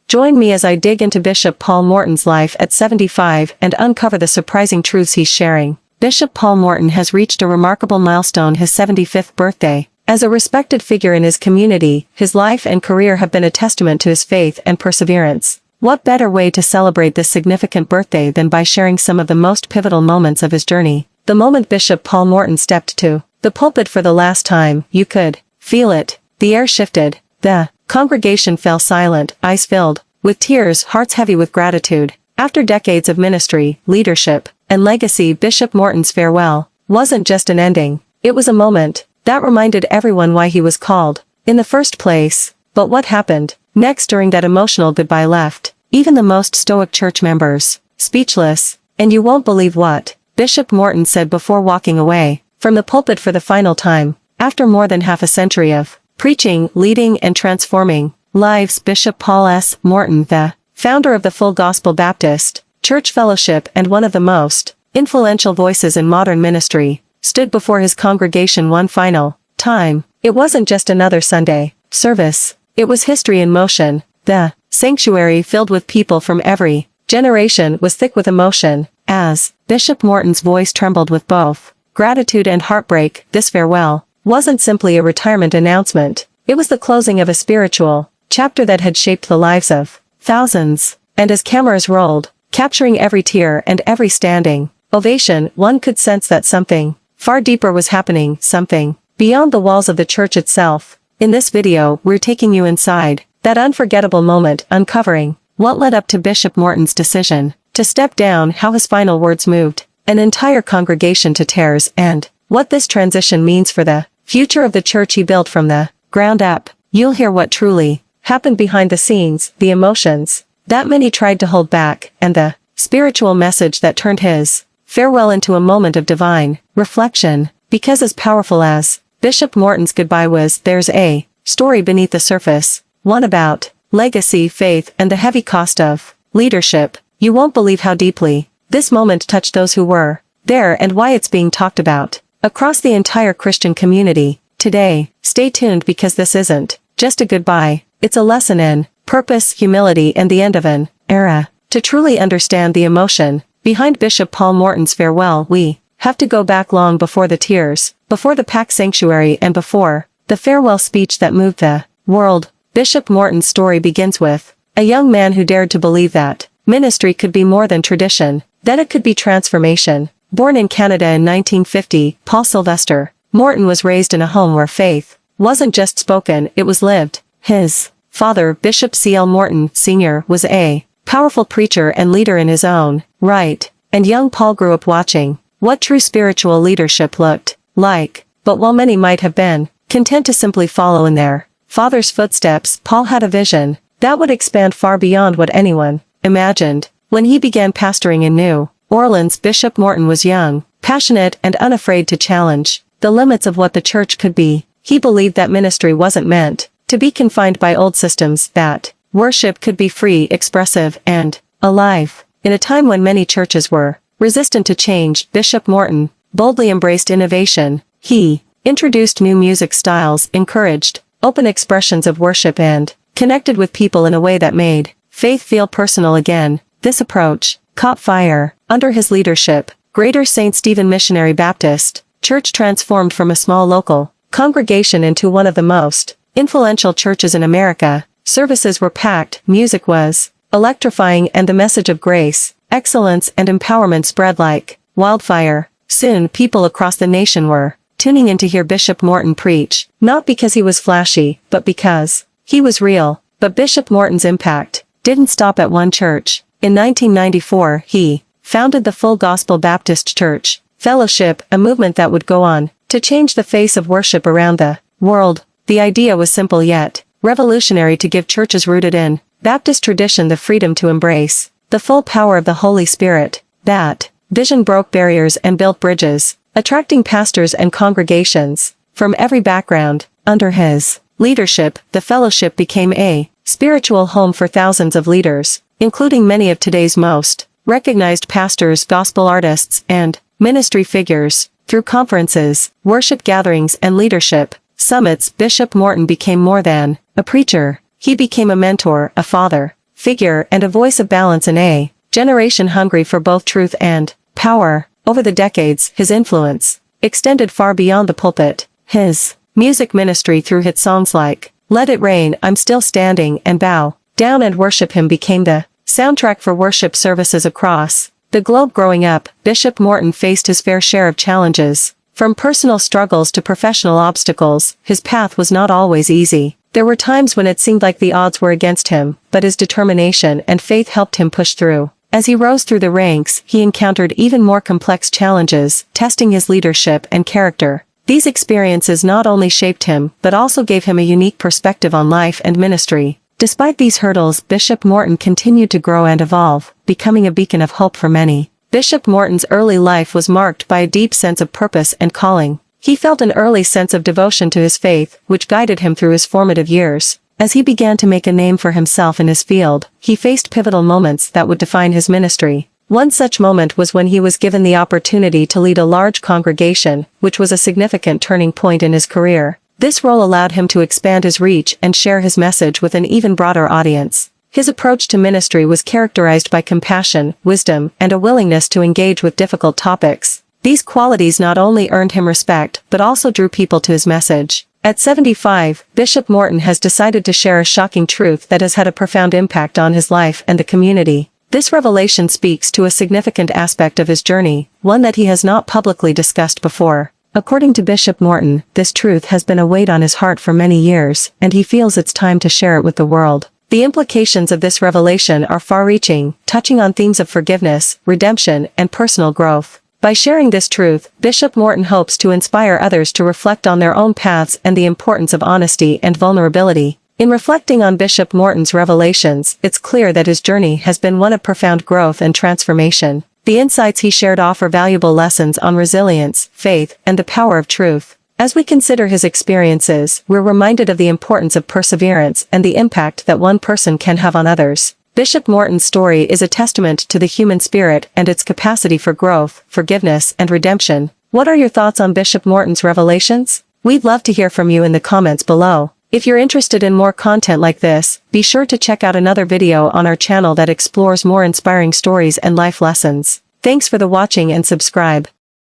Join me as I dig into Bishop Paul Morton's life at 75 and uncover the surprising truths he's sharing. Bishop Paul Morton has reached a remarkable milestone, his 75th birthday. As a respected figure in his community, his life and career have been a testament to his faith and perseverance. What better way to celebrate this significant birthday than by sharing some of the most pivotal moments of his journey? The moment Bishop Paul Morton stepped to the pulpit for the last time, you could feel it. The air shifted. The congregation fell silent, eyes filled with tears, hearts heavy with gratitude. After decades of ministry, leadership, and legacy, Bishop Morton's farewell wasn't just an ending. It was a moment that reminded everyone why he was called in the first place. But what happened next during that emotional goodbye left even the most stoic church members speechless. And you won't believe what Bishop Morton said before walking away from the pulpit for the final time. After more than half a century of preaching, leading, and transforming lives, Bishop Paul S. Morton, the founder of the Full Gospel Baptist Church Fellowship and one of the most influential voices in modern ministry, stood before his congregation one final time. It wasn't just another Sunday service. It was history in motion. The sanctuary, filled with people from every generation, was thick with emotion. As Bishop Morton's voice trembled with both gratitude and heartbreak, this farewell wasn't simply a retirement announcement. It was the closing of a spiritual chapter that had shaped the lives of thousands. And as cameras rolled, capturing every tear and every standing ovation, one could sense that something far deeper was happening, something beyond the walls of the church itself. In this video, we're taking you inside that unforgettable moment, uncovering what led up to Bishop Morton's decision to step down, how his final words moved an entire congregation to tears, and what this transition means for the future of the church he built from the ground up. You'll hear what truly happened behind the scenes, the emotions that many tried to hold back, and the spiritual message that turned his farewell into a moment of divine reflection. Because as powerful as Bishop Morton's goodbye was, there's a story beneath the surface, one about legacy, faith, and the heavy cost of leadership. You won't believe how deeply this moment touched those who were there and why it's being talked about across the entire Christian community today. Stay tuned, because this isn't just a goodbye, it's a lesson in purpose, humility, and the end of an era. To truly understand the emotion behind Bishop Paul Morton's farewell, we have to go back long before the tears, before the packed sanctuary, and before the farewell speech that moved the world. Bishop Morton's story begins with a young man who dared to believe that ministry could be more than tradition, that it could be transformation. Born in Canada in 1950, Paul Sylvester Morton was raised in a home where faith wasn't just spoken, it was lived. His father, Bishop C.L. Morton, Sr., was a powerful preacher and leader in his own right, and young Paul grew up watching what true spiritual leadership looked like. But while many might have been content to simply follow in their father's footsteps, Paul had a vision that would expand far beyond what anyone imagined. When he began pastoring in New Orleans, Bishop Morton was young, passionate, and unafraid to challenge the limits of what the church could be. He believed that ministry wasn't meant to be confined by old systems, that worship could be free, expressive, and alive. In a time when many churches were resistant to change, Bishop Morton boldly embraced innovation. He introduced new music styles, encouraged open expressions of worship, and connected with people in a way that made faith feel personal again. This approach caught fire. Under his leadership, Greater St. Stephen Missionary Baptist Church transformed from a small local congregation into one of the most influential churches in America. Services were packed, music was electrifying, and the message of grace, excellence, and empowerment spread like wildfire. Soon, people across the nation were tuning in to hear Bishop Morton preach, not because he was flashy, but because he was real. But Bishop Morton's impact didn't stop at one church. In 1994, he founded the Full Gospel Baptist Church Fellowship, a movement that would go on to change the face of worship around the world. The idea was simple yet revolutionary: to give churches rooted in Baptist tradition the freedom to embrace the full power of the Holy Spirit. That vision broke barriers and built bridges, attracting pastors and congregations from every background. Under his leadership, the fellowship became a spiritual home for thousands of leaders, including many of today's most recognized pastors, gospel artists, and ministry figures. Through conferences, worship gatherings, and leadership summits, Bishop Morton became more than a preacher. He became a mentor, a father, figure and a voice of balance in a generation hungry for both truth and power. Over the decades, his influence extended far beyond the pulpit. His music ministry through hit songs like Let It Rain, I'm Still Standing, and Bow Down and Worship Him became the soundtrack for worship services across the globe. Growing up, Bishop Morton faced his fair share of challenges. From personal struggles to professional obstacles, his path was not always easy. There were times when it seemed like the odds were against him, but his determination and faith helped him push through. As he rose through the ranks, he encountered even more complex challenges, testing his leadership and character. These experiences not only shaped him, but also gave him a unique perspective on life and ministry. Despite these hurdles, Bishop Morton continued to grow and evolve, becoming a beacon of hope for many. Bishop Morton's early life was marked by a deep sense of purpose and calling. He felt an early sense of devotion to his faith, which guided him through his formative years. As he began to make a name for himself in his field, he faced pivotal moments that would define his ministry. One such moment was when he was given the opportunity to lead a large congregation, which was a significant turning point in his career. This role allowed him to expand his reach and share his message with an even broader audience. His approach to ministry was characterized by compassion, wisdom, and a willingness to engage with difficult topics. These qualities not only earned him respect, but also drew people to his message. At 75, Bishop Morton has decided to share a shocking truth that has had a profound impact on his life and the community. This revelation speaks to a significant aspect of his journey, one that he has not publicly discussed before. According to Bishop Morton, this truth has been a weight on his heart for many years, and he feels it's time to share it with the world. The implications of this revelation are far-reaching, touching on themes of forgiveness, redemption, and personal growth. By sharing this truth, Bishop Morton hopes to inspire others to reflect on their own paths and the importance of honesty and vulnerability. In reflecting on Bishop Morton's revelations, it's clear that his journey has been one of profound growth and transformation. The insights he shared offer valuable lessons on resilience, faith, and the power of truth. As we consider his experiences, we're reminded of the importance of perseverance and the impact that one person can have on others. Bishop Morton's story is a testament to the human spirit and its capacity for growth, forgiveness, and redemption. What are your thoughts on Bishop Morton's revelations? We'd love to hear from you in the comments below. If you're interested in more content like this, be sure to check out another video on our channel that explores more inspiring stories and life lessons. Thanks for the watching and subscribe.